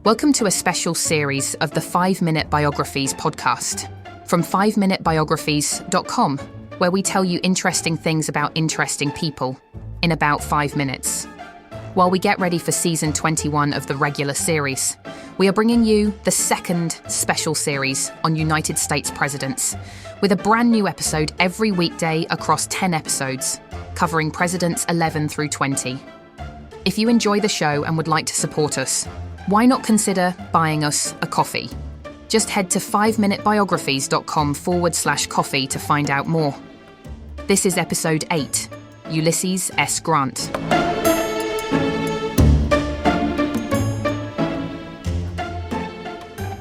Welcome to a special series of the 5-Minute Biographies podcast from 5minutebiographies.com, where we tell you interesting things about interesting people in about 5 minutes. While we get ready for season 21 of the regular series, we are bringing you the second special series on United States presidents, with a brand new episode every weekday across 10 episodes, covering presidents 11 through 20. If you enjoy the show and would like to support us, why not consider buying us a coffee? Just head to 5minutebiographies.com/coffee to find out more. This is episode 8, Ulysses S. Grant.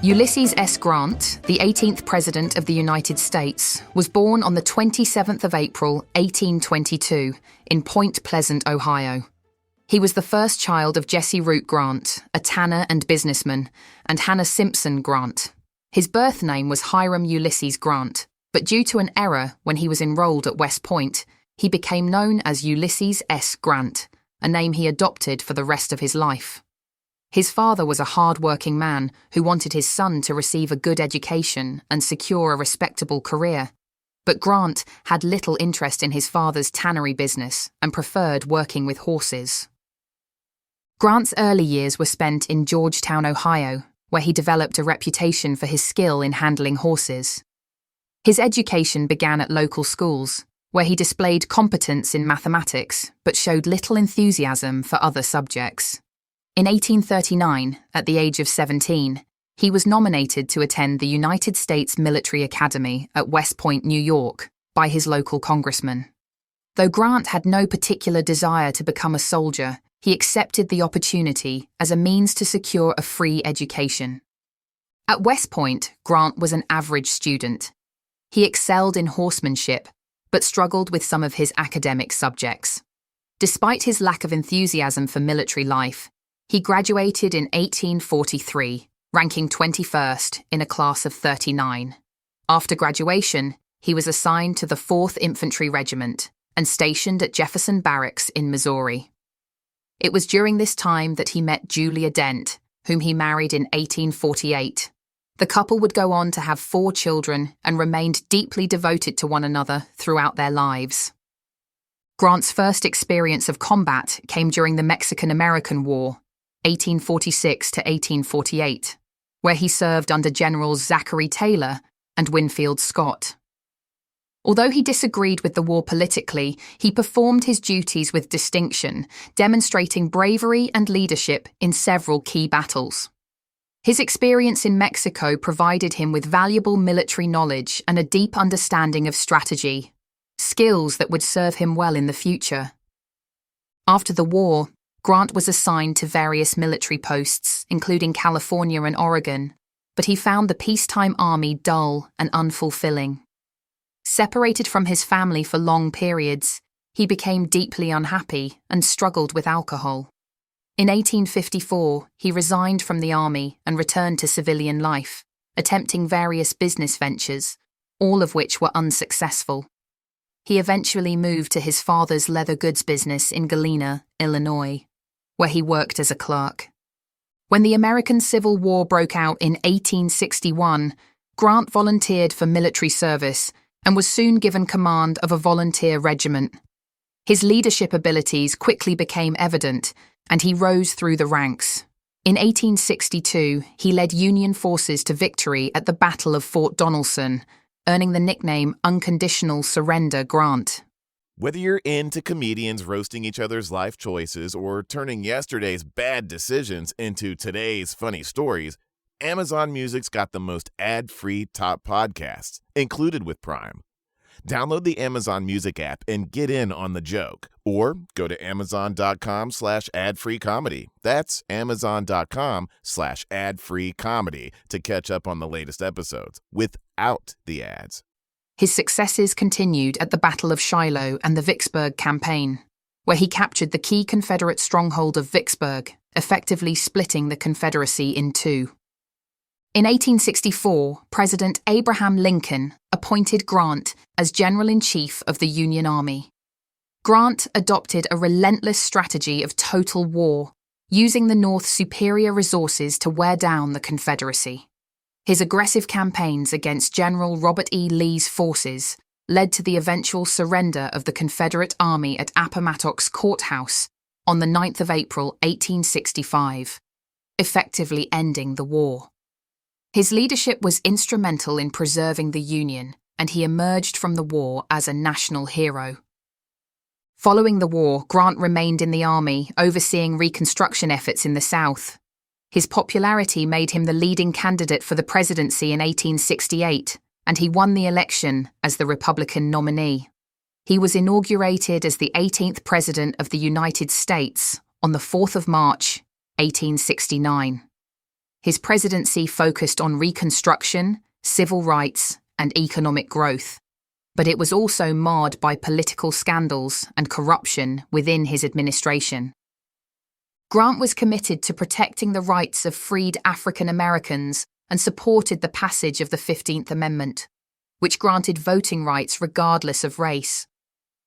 Ulysses S. Grant, the 18th President of the United States, was born on the 27th of April, 1822, in Point Pleasant, Ohio. He was the first child of Jesse Root Grant, a tanner and businessman, and Hannah Simpson Grant. His birth name was Hiram Ulysses Grant, but due to an error when he was enrolled at West Point, he became known as Ulysses S. Grant, a name he adopted for the rest of his life. His father was a hard-working man who wanted his son to receive a good education and secure a respectable career. But Grant had little interest in his father's tannery business and preferred working with horses. Grant's early years were spent in Georgetown, Ohio, where he developed a reputation for his skill in handling horses. His education began at local schools, where he displayed competence in mathematics but showed little enthusiasm for other subjects. In 1839, at the age of 17, he was nominated to attend the United States Military Academy at West Point, New York, by his local congressman. Though Grant had no particular desire to become a soldier, he accepted the opportunity as a means to secure a free education. At West Point, Grant was an average student. He excelled in horsemanship, but struggled with some of his academic subjects. Despite his lack of enthusiasm for military life, he graduated in 1843, ranking 21st in a class of 39. After graduation, he was assigned to the 4th Infantry Regiment and stationed at Jefferson Barracks in Missouri. It was during this time that he met Julia Dent, whom he married in 1848. The couple would go on to have 4 children and remained deeply devoted to one another throughout their lives. Grant's first experience of combat came during the Mexican-American War, 1846 to 1848, where he served under Generals Zachary Taylor and Winfield Scott. Although he disagreed with the war politically, he performed his duties with distinction, demonstrating bravery and leadership in several key battles. His experience in Mexico provided him with valuable military knowledge and a deep understanding of strategy, skills that would serve him well in the future. After the war, Grant was assigned to various military posts, including California and Oregon, but he found the peacetime army dull and unfulfilling. Separated from his family for long periods, he became deeply unhappy and struggled with alcohol. In 1854, he resigned from the army and returned to civilian life, attempting various business ventures, all of which were unsuccessful. He eventually moved to his father's leather goods business in Galena, Illinois, where he worked as a clerk. When the American Civil War broke out in 1861, Grant volunteered for military service and was soon given command of a volunteer regiment. His leadership abilities quickly became evident, and he rose through the ranks. In 1862, he led Union forces to victory at the Battle of Fort Donelson, earning the nickname Unconditional Surrender Grant. Whether you're into comedians roasting each other's life choices or turning yesterday's bad decisions into today's funny stories, Amazon Music's got the most ad-free top podcasts, included with Prime. Download the Amazon Music app and get in on the joke, or go to amazon.com/ad-free-comedy. That's amazon.com/ad-free-comedy to catch up on the latest episodes without the ads. His successes continued at the Battle of Shiloh and the Vicksburg Campaign, where he captured the key Confederate stronghold of Vicksburg, effectively splitting the Confederacy in two. In 1864, President Abraham Lincoln appointed Grant as General-in-Chief of the Union Army. Grant adopted a relentless strategy of total war, using the North's superior resources to wear down the Confederacy. His aggressive campaigns against General Robert E. Lee's forces led to the eventual surrender of the Confederate Army at Appomattox Courthouse on the 9th of April, 1865, effectively ending the war. His leadership was instrumental in preserving the Union, and he emerged from the war as a national hero. Following the war, Grant remained in the Army, overseeing Reconstruction efforts in the South. His popularity made him the leading candidate for the presidency in 1868, and he won the election as the Republican nominee. He was inaugurated as the 18th President of the United States on the 4th of March, 1869. His presidency focused on Reconstruction, civil rights, and economic growth, but it was also marred by political scandals and corruption within his administration. Grant was committed to protecting the rights of freed African Americans and supported the passage of the 15th Amendment, which granted voting rights regardless of race.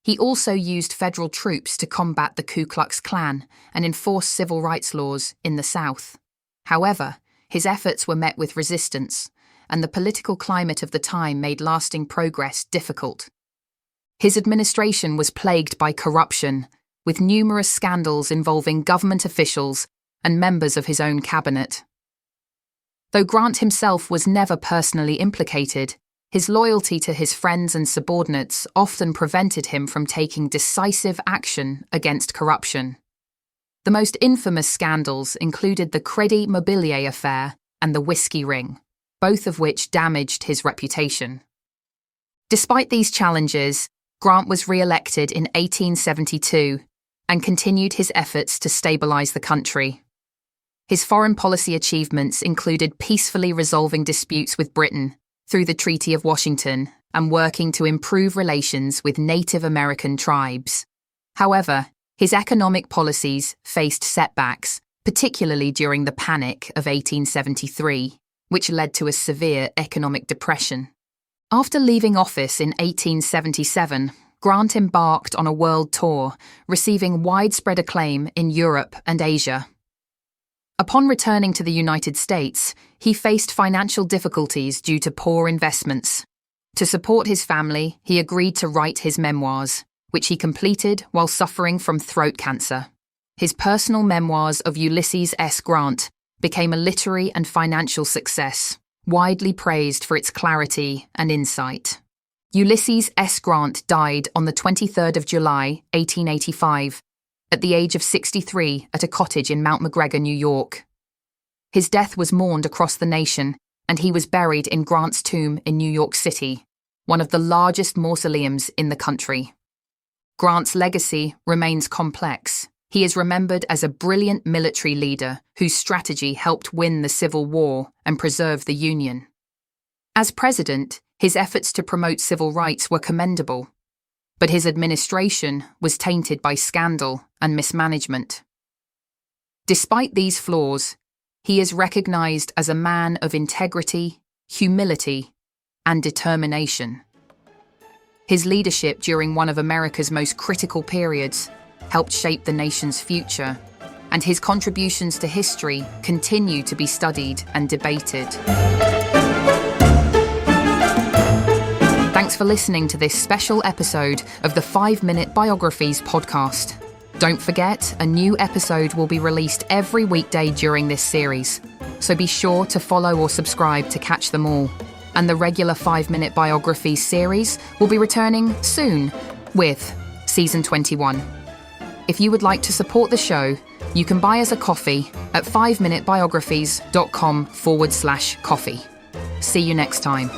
He also used federal troops to combat the Ku Klux Klan and enforce civil rights laws in the South. However, his efforts were met with resistance, and the political climate of the time made lasting progress difficult. His administration was plagued by corruption, with numerous scandals involving government officials and members of his own cabinet. Though Grant himself was never personally implicated, his loyalty to his friends and subordinates often prevented him from taking decisive action against corruption. The most infamous scandals included the Credit Mobilier affair and the whiskey ring, both of which damaged his reputation. Despite these challenges, Grant was re-elected in 1872 and continued his efforts to stabilize the country. His foreign policy achievements included peacefully resolving disputes with Britain through the Treaty of Washington and working to improve relations with Native American tribes. However, his economic policies faced setbacks, particularly during the Panic of 1873, which led to a severe economic depression. After leaving office in 1877, Grant embarked on a world tour, receiving widespread acclaim in Europe and Asia. Upon returning to the United States, he faced financial difficulties due to poor investments. To support his family, he agreed to write his memoirs, which he completed while suffering from throat cancer. His personal memoirs of Ulysses S. Grant became a literary and financial success, widely praised for its clarity and insight. Ulysses S. Grant died on the 23rd of July, 1885, at the age of 63 at a cottage in Mount McGregor, New York. His death was mourned across the nation, and he was buried in Grant's tomb in New York City, one of the largest mausoleums in the country. Grant's legacy remains complex. He is remembered as a brilliant military leader whose strategy helped win the Civil War and preserve the Union. As president, his efforts to promote civil rights were commendable, but his administration was tainted by scandal and mismanagement. Despite these flaws, he is recognized as a man of integrity, humility, and determination. His leadership during one of America's most critical periods helped shape the nation's future, and his contributions to history continue to be studied and debated. Thanks for listening to this special episode of the 5-Minute Biographies podcast. Don't forget, a new episode will be released every weekday during this series, so be sure to follow or subscribe to catch them all. And the regular 5-Minute Biographies series will be returning soon with Season 21. If you would like to support the show, you can buy us a coffee at 5minutebiographies.com/coffee. See you next time.